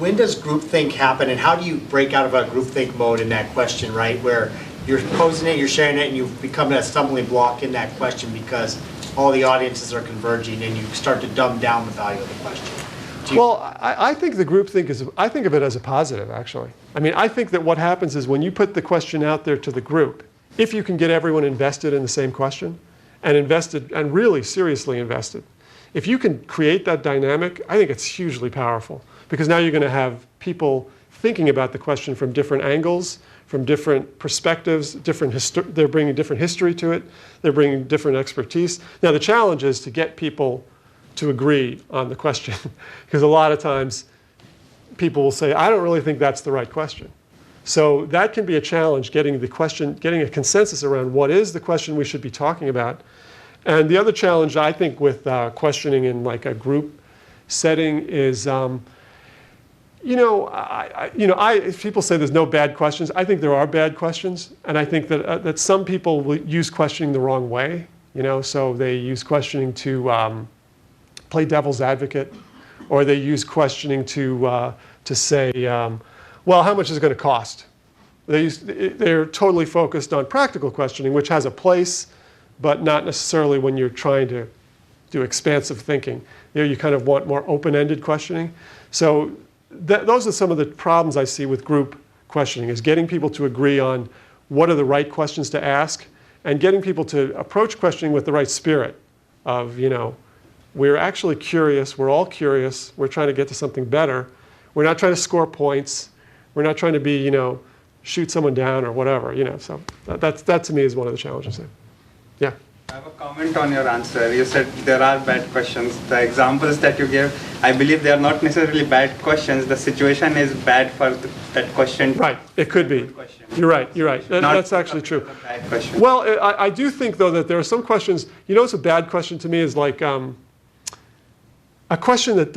groupthink happen, and how do you break out of a groupthink mode in that question, right? Where you're posing it, you're sharing it, and you've become a stumbling block in that question because all the audiences are converging, and you start to dumb down the value of the question. Well, I think the groupthink I think of it as a positive, actually. I mean, I think that what happens is when you put the question out there to the group, if you can get everyone invested in the same question, and really seriously invested, if you can create that dynamic, I think it's hugely powerful. Because now you're going to have people thinking about the question from different angles, from different perspectives, they're bringing different history to it, they're bringing different expertise. Now the challenge is to get people to agree on the question, because a lot of times people will say, I don't really think that's the right question. So that can be a challenge, getting a consensus around what is the question we should be talking about. And the other challenge, I think, with questioning in like a group setting is, if people say there's no bad questions, I think there are bad questions, and I think that some people will use questioning the wrong way. You know, so they use questioning to play devil's advocate, or they use questioning to say, well, how much is it going to cost? They're totally focused on practical questioning, which has a place, but not necessarily when you're trying to do expansive thinking. There you kind of want more open-ended questioning. So those are some of the problems I see with group questioning, is getting people to agree on what are the right questions to ask, and getting people to approach questioning with the right spirit of, you know, we're actually curious, we're all curious, we're trying to get to something better. We're not trying to score points. We're not trying to be, you know, shoot someone down or whatever, you know. So that to me is one of the challenges. Yeah. I have a comment on your answer. You said there are bad questions. The examples that you gave, I believe they are not necessarily bad questions. The situation is bad for that question. Right. It could be. You're right. You're right. That's actually true. Bad question. Well, I do think, though, that there are some questions. You know, what's a bad question to me is like a question that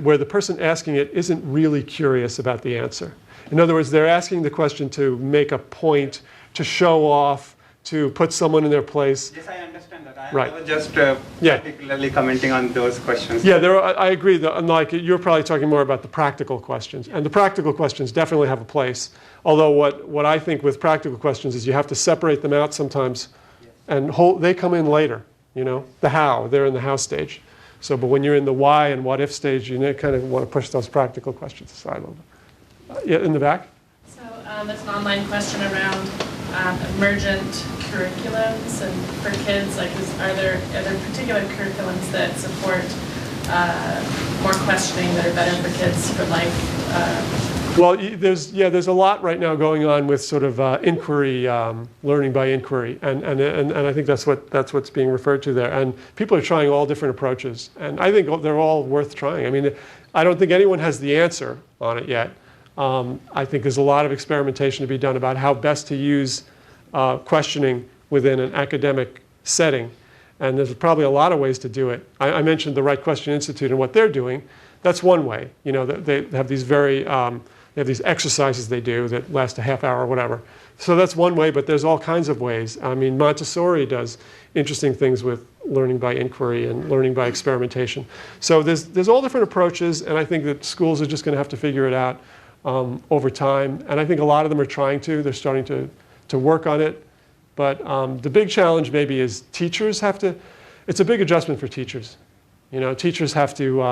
where the person asking it isn't really curious about the answer. In other words, they're asking the question to make a point, to show off, to put someone in their place. Yes, I understand that. Right. I was just particularly commenting on those questions. Yeah, I agree. Like, you're probably talking more about the practical questions. And the practical questions definitely have a place. Although what I think with practical questions is you have to separate them out sometimes. Yes. And they come in later, you know. The how, they're in the how stage. So, but when you're in the why and what if stage, you kind of want to push those practical questions aside a little bit. Yeah, in the back? So there's an online question around emergent curriculums, and for kids, like, are there particular curriculums that support more questioning that are better for kids for life Well, there's a lot right now going on with sort of inquiry, learning by inquiry, and I think that's what's being referred to there. And people are trying all different approaches, and I think they're all worth trying. I mean, I don't think anyone has the answer on it yet. I think there's a lot of experimentation to be done about how best to use questioning within an academic setting, and there's probably a lot of ways to do it. I mentioned the Right Question Institute and what they're doing. That's one way. You know, they have these they have these exercises they do that last a half hour or whatever. So that's one way, but there's all kinds of ways. I mean, Montessori does interesting things with learning by inquiry and learning by experimentation. So there's all different approaches, and I think that schools are just going to have to figure it out over time. And I think a lot of them are trying to. They're starting to work on it. But the big challenge maybe is teachers have to, it's a big adjustment for teachers. You know, teachers have to,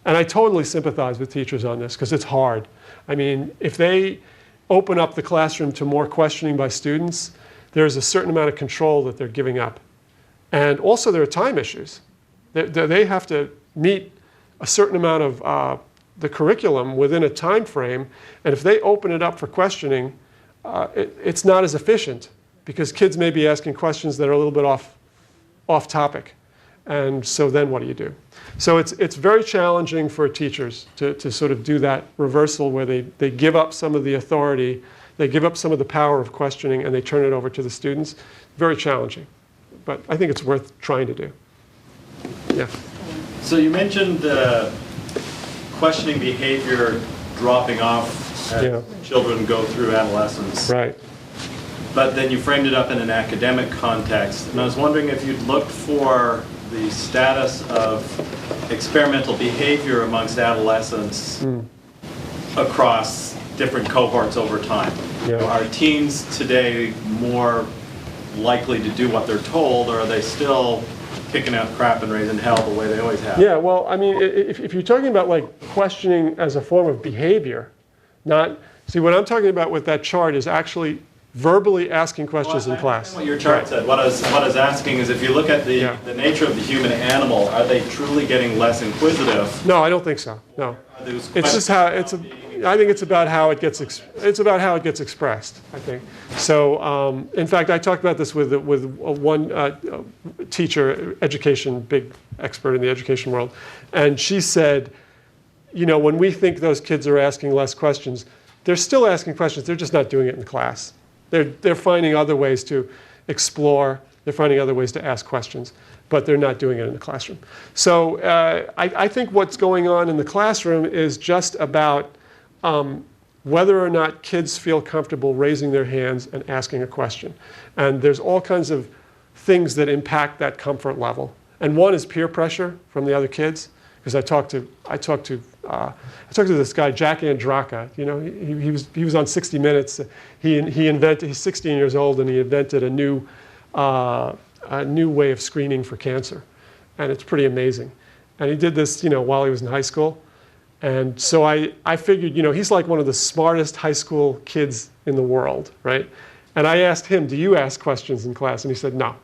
and I totally sympathize with teachers on this because it's hard. I mean, if they open up the classroom to more questioning by students, there's a certain amount of control that they're giving up. And also there are time issues. They have to meet a certain amount of the curriculum within a time frame, and if they open it up for questioning, it's not as efficient because kids may be asking questions that are a little bit off topic. And so then what do you do? So it's very challenging for teachers to sort of do that reversal where they give up some of the authority, they give up some of the power of questioning, and they turn it over to the students. Very challenging. But I think it's worth trying to do. Yeah. So you mentioned questioning behavior dropping off as children go through adolescence. Right. But then you framed it up in an academic context. And I was wondering if you'd looked for the status of experimental behavior amongst adolescents across different cohorts over time. Yeah. Are teens today more likely to do what they're told, or are they still kicking out crap and raising hell the way they always have? Yeah, well, I mean, if you're talking about like questioning as a form of behavior, see what I'm talking about with that chart is actually verbally asking questions in class. What your chart said. What I was asking is, if you look at the nature of the human animal, are they truly getting less inquisitive? No, I don't think so. No, it's just how I think it's about how it gets. It's about how it gets expressed. I think so. In fact, I talked about this with one teacher, big expert in the education world, and she said, you know, when we think those kids are asking less questions, they're still asking questions. They're just not doing it in class. They're finding other ways to explore. They're finding other ways to ask questions, but they're not doing it in the classroom. So I think what's going on in the classroom is just about whether or not kids feel comfortable raising their hands and asking a question. And there's all kinds of things that impact that comfort level. And one is peer pressure from the other kids, because I talked to this guy, Jack Andraka. You know, he was on 60 Minutes. He's 16 years old, and he invented a new way of screening for cancer, and it's pretty amazing. And he did this, you know, while he was in high school. And so I figured, you know, he's like one of the smartest high school kids in the world, right? And I asked him, "Do you ask questions in class?" And he said, "No."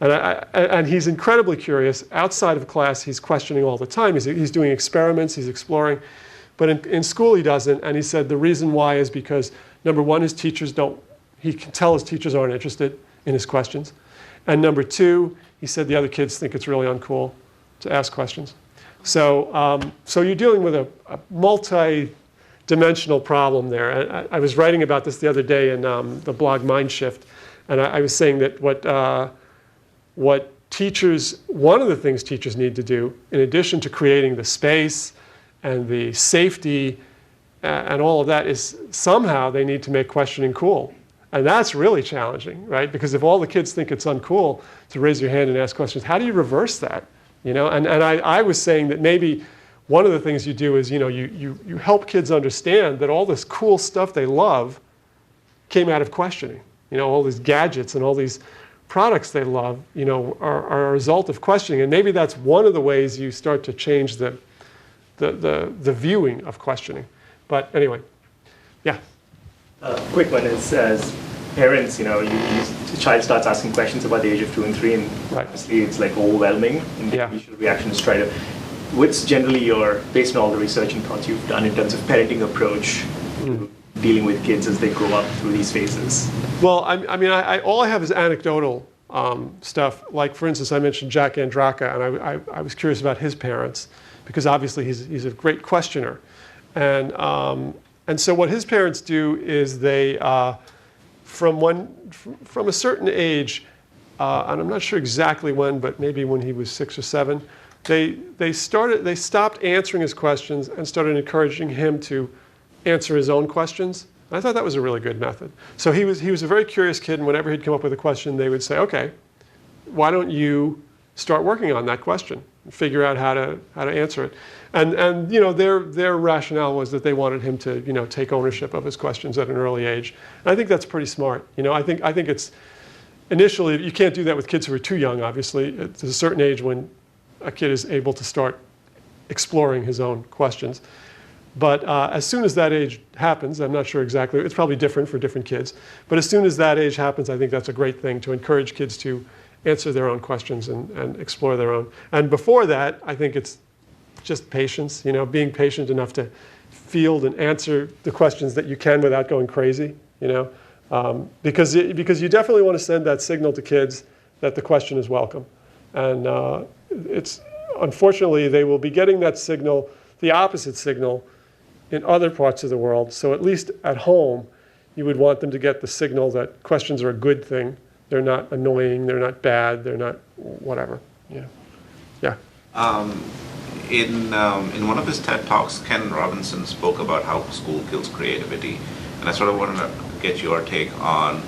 And he's incredibly curious. Outside of class, he's questioning all the time. He's doing experiments, he's exploring. But in school, he doesn't. And he said the reason why is because, number one, he can tell his teachers aren't interested in his questions. And number two, he said the other kids think it's really uncool to ask questions. So you're dealing with a multi-dimensional problem there. I was writing about this the other day in the blog Mindshift. And I was saying that one of the things teachers need to do, in addition to creating the space and the safety and all of that, is somehow they need to make questioning cool. And that's really challenging, right? Because if all the kids think it's uncool to raise your hand and ask questions, how do you reverse that? You know, and I was saying that maybe one of the things you do is, you know, you help kids understand that all this cool stuff they love came out of questioning. You know, all these gadgets and all these products they love, you know, are a result of questioning. And maybe that's one of the ways you start to change the viewing of questioning. But anyway, yeah. Quick one is, as parents, you know, the child starts asking questions about the age of 2 and 3, and obviously it's like overwhelming, and the initial reaction is try to what's generally based on all the research and thoughts you've done in terms of parenting approach to dealing with kids as they grow up through these phases? Well, all I have is anecdotal stuff. Like, for instance, I mentioned Jack Andraka, and I was curious about his parents, because obviously he's a great questioner. And so what his parents do is they, from a certain age, and I'm not sure exactly when, but maybe when he was 6 or 7, they stopped answering his questions and started encouraging him to answer his own questions. And I thought that was a really good method. So he was a very curious kid, and whenever he'd come up with a question, they would say, okay, why don't you start working on that question and figure out how to answer it. And their rationale was that they wanted him to take ownership of his questions at an early age. And I think that's pretty smart. I think it's initially, you can't do that with kids who are too young, obviously. There's a certain age when a kid is able to start exploring his own questions. But as soon as that age happens, I'm not sure exactly, it's probably different for different kids, but as soon as that age happens, I think that's a great thing to encourage kids to answer their own questions and explore their own. And before that, I think it's just patience, being patient enough to field and answer the questions that you can without going crazy, because you definitely want to send that signal to kids that the question is welcome. And unfortunately, they will be getting that signal, the opposite signal, in other parts of the world. So at least at home, you would want them to get the signal that questions are a good thing. They're not annoying, they're not bad, they're not whatever. Yeah. In one of his TED Talks, Ken Robinson spoke about how school kills creativity. And I sort of wanted to get your take on,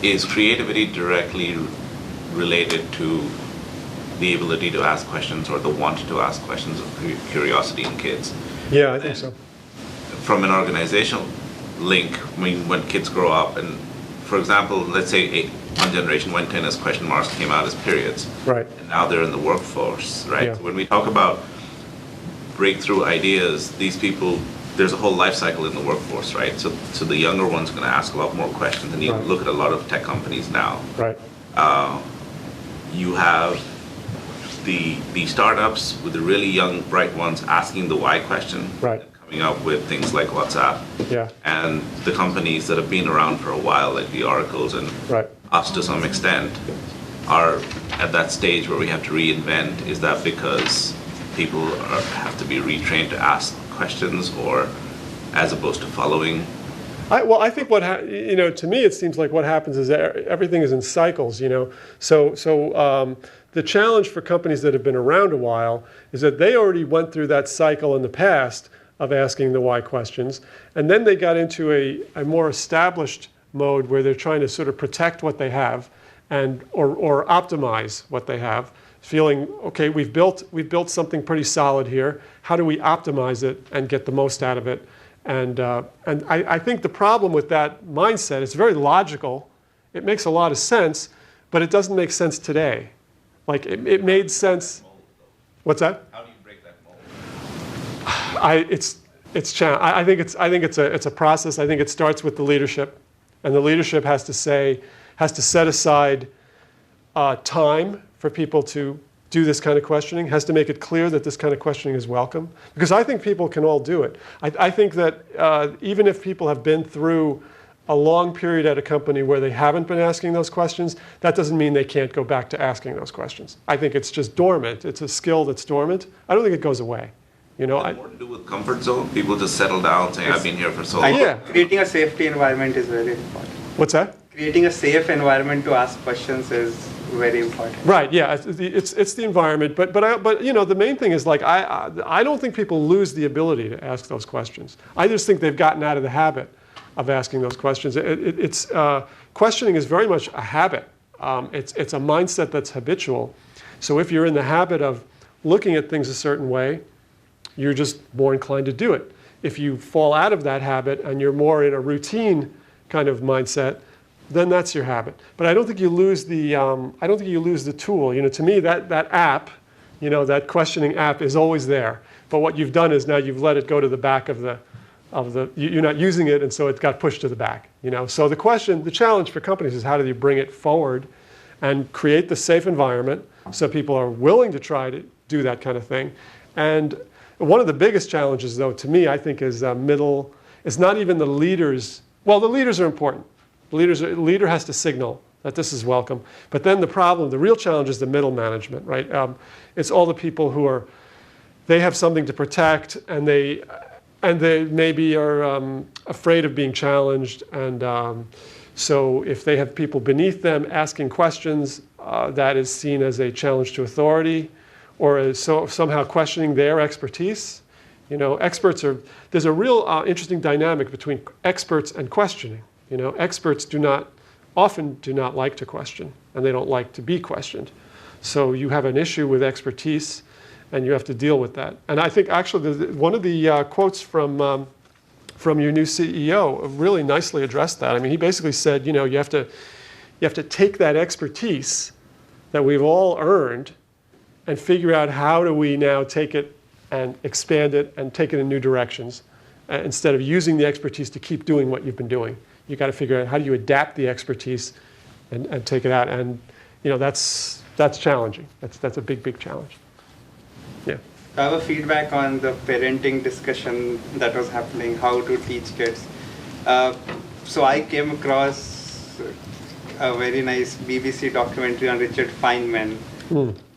is creativity directly related to the ability to ask questions or the want to ask questions of curiosity in kids? Yeah, I think so. From an organizational link, when kids grow up, and for example, let's say one generation went in as question marks, came out as periods. Right. And now they're in the workforce, right? Yeah. When we talk about breakthrough ideas, these people, there's a whole life cycle in the workforce, right? So the younger ones are going to ask a lot more questions, and you look at a lot of tech companies now. Right. You have the startups with the really young, bright ones asking the why question. Right. Coming up with things like WhatsApp. Yeah. And the companies that have been around for a while, like the Oracles and us to some extent, are at that stage where we have to reinvent. Is that because people have to be retrained to ask questions, or as opposed to following? I think to me it seems like what happens is that everything is in cycles. So the challenge for companies that have been around a while is that they already went through that cycle in the past of asking the why questions, and then they got into a more established mode where they're trying to sort of protect what they have or optimize what they have, feeling, okay, we've built something pretty solid here. How do we optimize it and get the most out of it? And I think the problem with that mindset, it's very logical. It makes a lot of sense, but it doesn't make sense today. Like it made sense. What's that? How do you break that mold? I think it's a process. I think it starts with the leadership, and the leadership has to set aside time for people to do this kind of questioning, has to make it clear that this kind of questioning is welcome. Because I think people can all do it. I think that even if people have been through a long period at a company where they haven't been asking those questions, that doesn't mean they can't go back to asking those questions. I think it's just dormant. It's a skill that's dormant. I don't think it goes away. More to do with comfort zone. People just settle down, saying, "I've been here for so long." Yeah. Creating a safety environment is very important. What's that? Creating a safe environment to ask questions is very important. Right. Yeah. It's the environment, but the main thing is, like, I don't think people lose the ability to ask those questions. I just think they've gotten out of the habit of asking those questions. Questioning is very much a habit. It's a mindset that's habitual. So if you're in the habit of looking at things a certain way, you're just more inclined to do it. If you fall out of that habit and you're more in a routine kind of mindset, then that's your habit. But I don't think you lose the tool. To me, that app, that questioning app is always there. But what you've done is now you've let it go to the back of the you're not using it, and so it got pushed to the back. So the challenge for companies is how do you bring it forward and create the safe environment so people are willing to try do that kind of thing. And one of the biggest challenges, though, to me, I think, is middle. It's not even the leaders. Well, the leaders are important. The leader has to signal that this is welcome. But then the real challenge is the middle management, right? It's all the people who they have something to protect, and they maybe are afraid of being challenged. And so if they have people beneath them asking questions, that is seen as a challenge to authority, or as somehow questioning their expertise. There's a real interesting dynamic between experts and questioning. Experts often do not like to question, and they don't like to be questioned. So you have an issue with expertise, and you have to deal with that. And I think actually one of the quotes from your new CEO really nicely addressed that. I mean, he basically said, you have to take that expertise that we've all earned and figure out how do we now take it and expand it and take it in new directions, instead of using the expertise to keep doing what you've been doing. You've got to figure out how do you adapt the expertise and take it out. And that's challenging. That's a big, big challenge. Yeah. I have a feedback on the parenting discussion that was happening, how to teach kids. So I came across a very nice BBC documentary on Richard Feynman.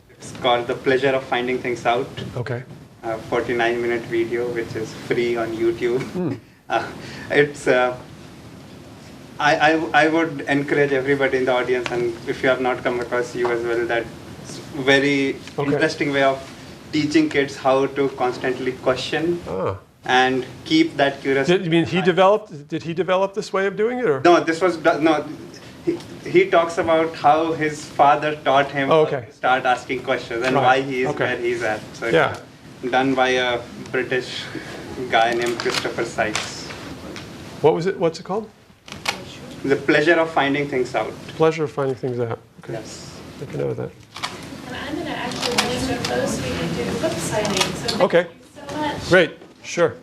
It's called The Pleasure of Finding Things Out. Okay. A 49-minute video, which is free on YouTube. I would encourage everybody in the audience, and if you have not come across, you as well, that very interesting way of teaching kids how to constantly question and keep that curiosity. Did he develop this way of doing it, or? No, he talks about how his father taught him how to start asking questions and why he is where he's at. So it's done by a British guy named Christopher Sykes. What's it called? The Pleasure of Finding Things Out. Pleasure of Finding Things Out. Okay. Yes. Make a note of that. And I'm going to actually register those so we can do book signings. So okay. thank you so much. Great. Sure.